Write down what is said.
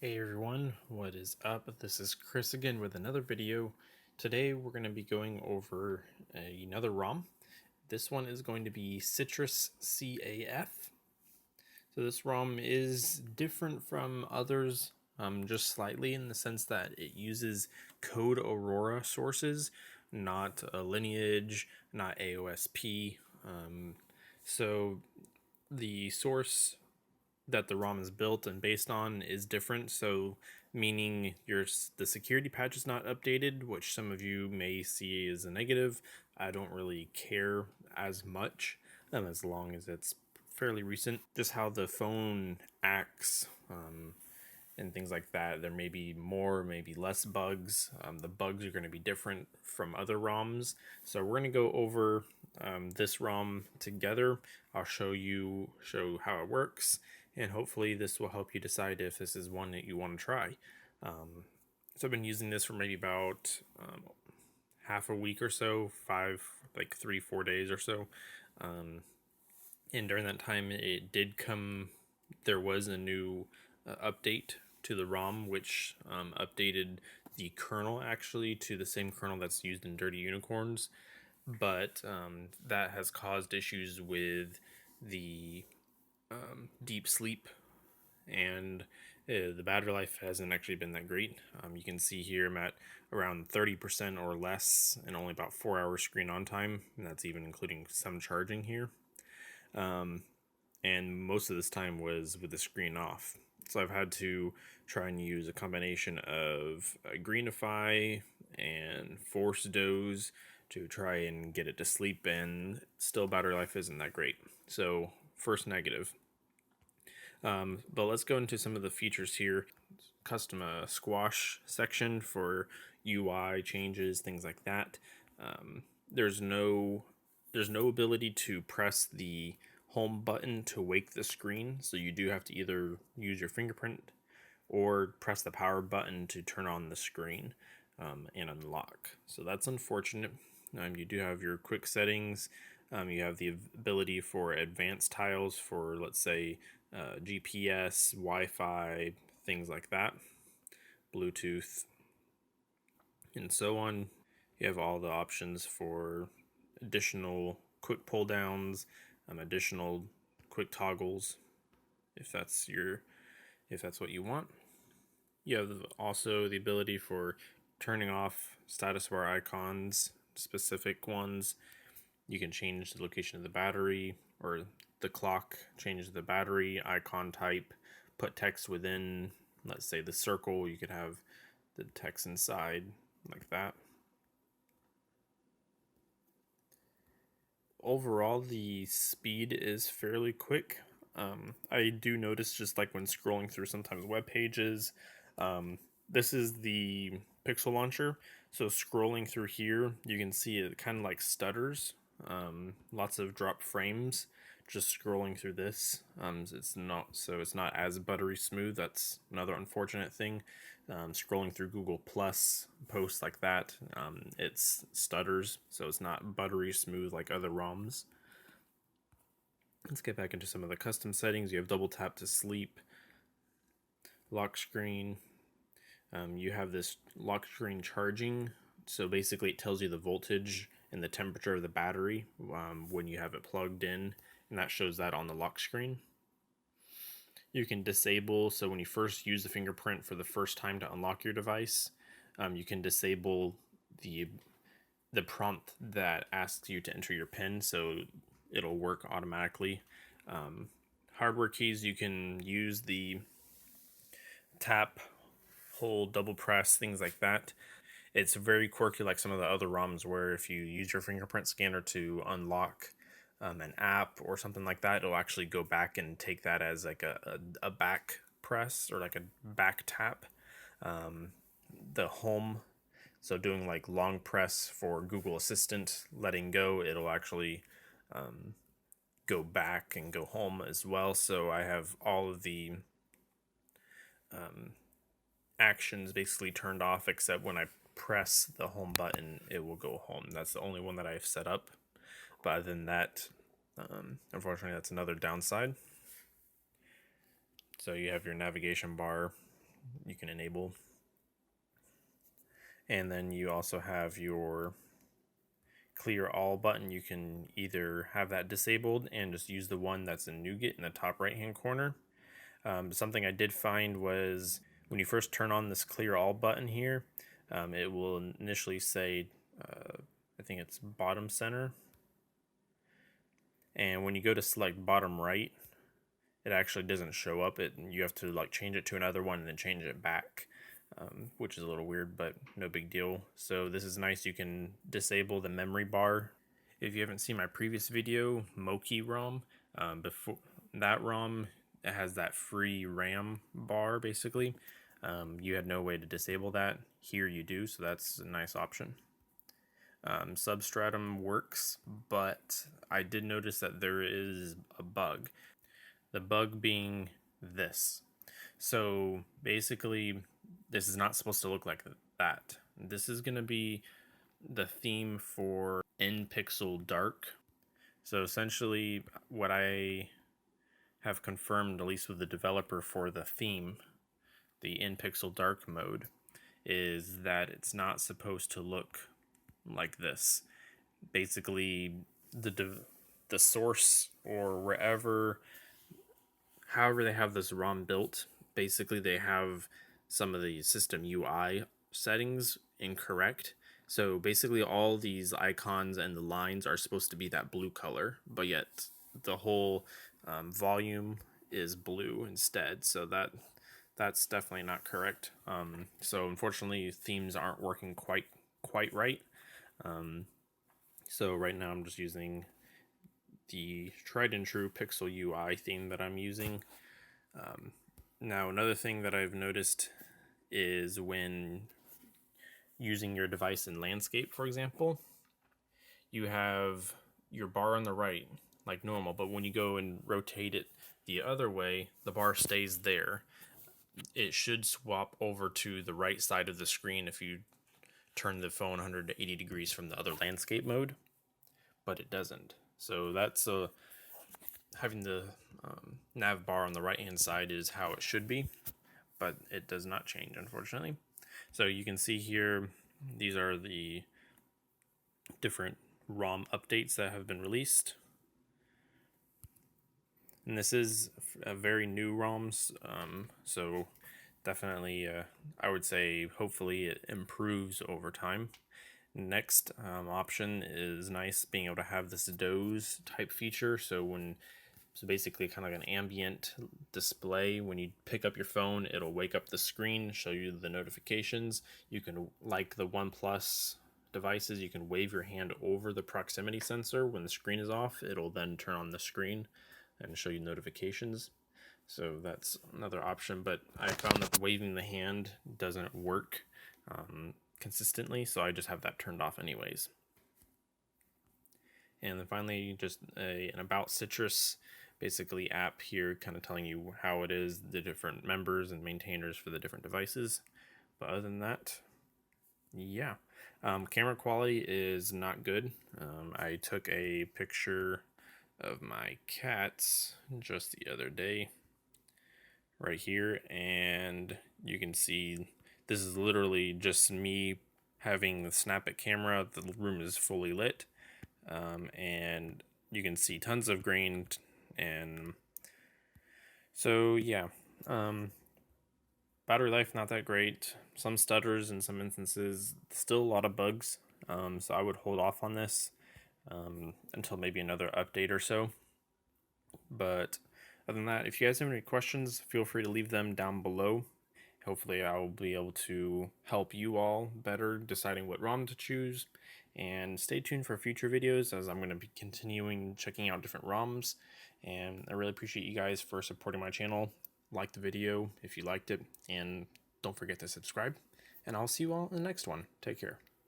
Hey everyone, what is up? This is Chris again with another video. Today we're going to be going over another ROM. This one is going to be Cirtrus CAF. So this ROM is different from others just slightly in the sense that it uses Code Aurora sources, not a lineage, not AOSP. So the source that the ROM is built and based on is different. So meaning the security patch is not updated, which some of you may see as a negative. I don't really care as much as long as it's fairly recent. Just how the phone acts and things like that. There may be more, maybe less bugs. The bugs are going to be different from other ROMs. So we're going to go over this ROM together. I'll show how it works, and hopefully this will help you decide if this is one that you want to try. So I've been using this for maybe about half a week or so, 3-4 days or so. And during that time, there was a new update to the ROM, which updated the kernel actually to the same kernel that's used in Dirty Unicorns, but that has caused issues with the deep sleep, and the battery life hasn't actually been that great. You can see here I'm at around 30% or less and only about 4 hours screen on time, and that's even including some charging here. And most of this time was with the screen off. So I've had to try and use a combination of Greenify and Force Doze to try and get it to sleep, and still battery life isn't that great. So first negative. But let's go into some of the features here. Custom squash section for UI changes, things like that. There's no ability to press the home button to wake the screen, so you do have to either use your fingerprint or press the power button to turn on the screen and unlock. So that's unfortunate. You do have your quick settings. You have the ability for advanced tiles for, let's say, GPS, Wi-Fi, things like that, Bluetooth, and so on. You have all the options for additional quick pull downs, additional quick toggles, if that's what you want. You have also the ability for turning off status bar icons, specific ones. You can change the location of the battery, or the clock changes the battery icon type, put text within, let's say, the circle. You could have the text inside like that. Overall, the speed is fairly quick. I do notice, just like when scrolling through sometimes web pages, this is the pixel launcher, so scrolling through here you can see it kind of like stutters, lots of drop frames just scrolling through this. It's not as buttery smooth. That's another unfortunate thing. Scrolling through Google Plus posts like that, it's stutters, so it's not buttery smooth like other ROMs. Let's get back into some of the custom settings. You have double tap to sleep, lock screen. You have this lock screen charging, so basically it tells you the voltage and the temperature of the battery when you have it plugged in, and that shows that on the lock screen. You can disable, so when you first use the fingerprint for the first time to unlock your device, you can disable the prompt that asks you to enter your PIN, so it'll work automatically. Hardware keys, you can use the tap, hold, double press, things like that. It's very quirky, like some of the other ROMs, where if you use your fingerprint scanner to unlock an app or something like that, it'll actually go back and take that as like a back press or like a back tap. The home, so doing like long press for Google Assistant, letting go, it'll actually go back and go home as well. So I have all of the actions basically turned off, except when I press the home button, it will go home. That's the only one that I've set up. But other than that, unfortunately, that's another downside. So you have your navigation bar, you can enable. And then you also have your clear all button. You can either have that disabled and just use the one that's in NuGet in the top right hand corner. Something I did find was when you first turn on this clear all button here, it will initially say, I think it's bottom center. And when you go to select bottom right, it actually doesn't show up. You have to like change it to another one and then change it back, which is a little weird, but no big deal. So this is nice. You can disable the memory bar. If you haven't seen my previous video, Mokee Rom, before that ROM, it has that free RAM bar basically. You had no way to disable that. Here you do, so that's a nice option. Substratum works, but I did notice that there is a bug. The bug being this. So basically, this is not supposed to look like that. This is going to be the theme for in pixel dark. So essentially, what I have confirmed, at least with the developer for the theme, the in pixel dark mode, is that it's not supposed to look like this. Basically, the source or wherever, however they have this ROM built, basically they have some of the system UI settings incorrect. So basically all these icons and the lines are supposed to be that blue color, but yet the whole volume is blue instead. So that's definitely not correct. So unfortunately themes aren't working quite right. So right now I'm just using the tried and true pixel UI theme that I'm using. Now another thing that I've noticed is when using your device in landscape, for example, you have your bar on the right like normal, but when you go and rotate it the other way, the bar stays there. It should swap over to the right side of the screen if you turn the phone 180 degrees from the other landscape mode, but it doesn't. So that's having the nav bar on the right hand side is how it should be, but it does not change, unfortunately. So you can see here, these are the different ROM updates that have been released. And this is a very new ROMs, so definitely I would say hopefully it improves over time. Next option is nice, being able to have this doze type feature. So basically kind of like an ambient display. When you pick up your phone, it'll wake up the screen, show you the notifications. You can, like the OnePlus devices, you can wave your hand over the proximity sensor. When the screen is off, it'll then turn on the screen and show you notifications. So that's another option, but I found that waving the hand doesn't work consistently, so I just have that turned off anyways. And then finally, just an About Cirtrus basically app here, kind of telling you how it is, the different members and maintainers for the different devices. But other than that, yeah. Camera quality is not good. I took a picture of my cats just the other day right here, and you can see this is literally just me having the snap it camera. The room is fully lit, and you can see tons of grain, and so yeah, battery life not that great, some stutters in some instances, still a lot of bugs, so I would hold off on this until maybe another update or so. But other than that, if you guys have any questions, feel free to leave them down below. Hopefully I'll be able to help you all better deciding what ROM to choose. And stay tuned for future videos, as I'm going to be continuing checking out different ROMs. And I really appreciate you guys for supporting my channel. Like the video if you liked it, and don't forget to subscribe. And I'll see you all in the next one. Take care.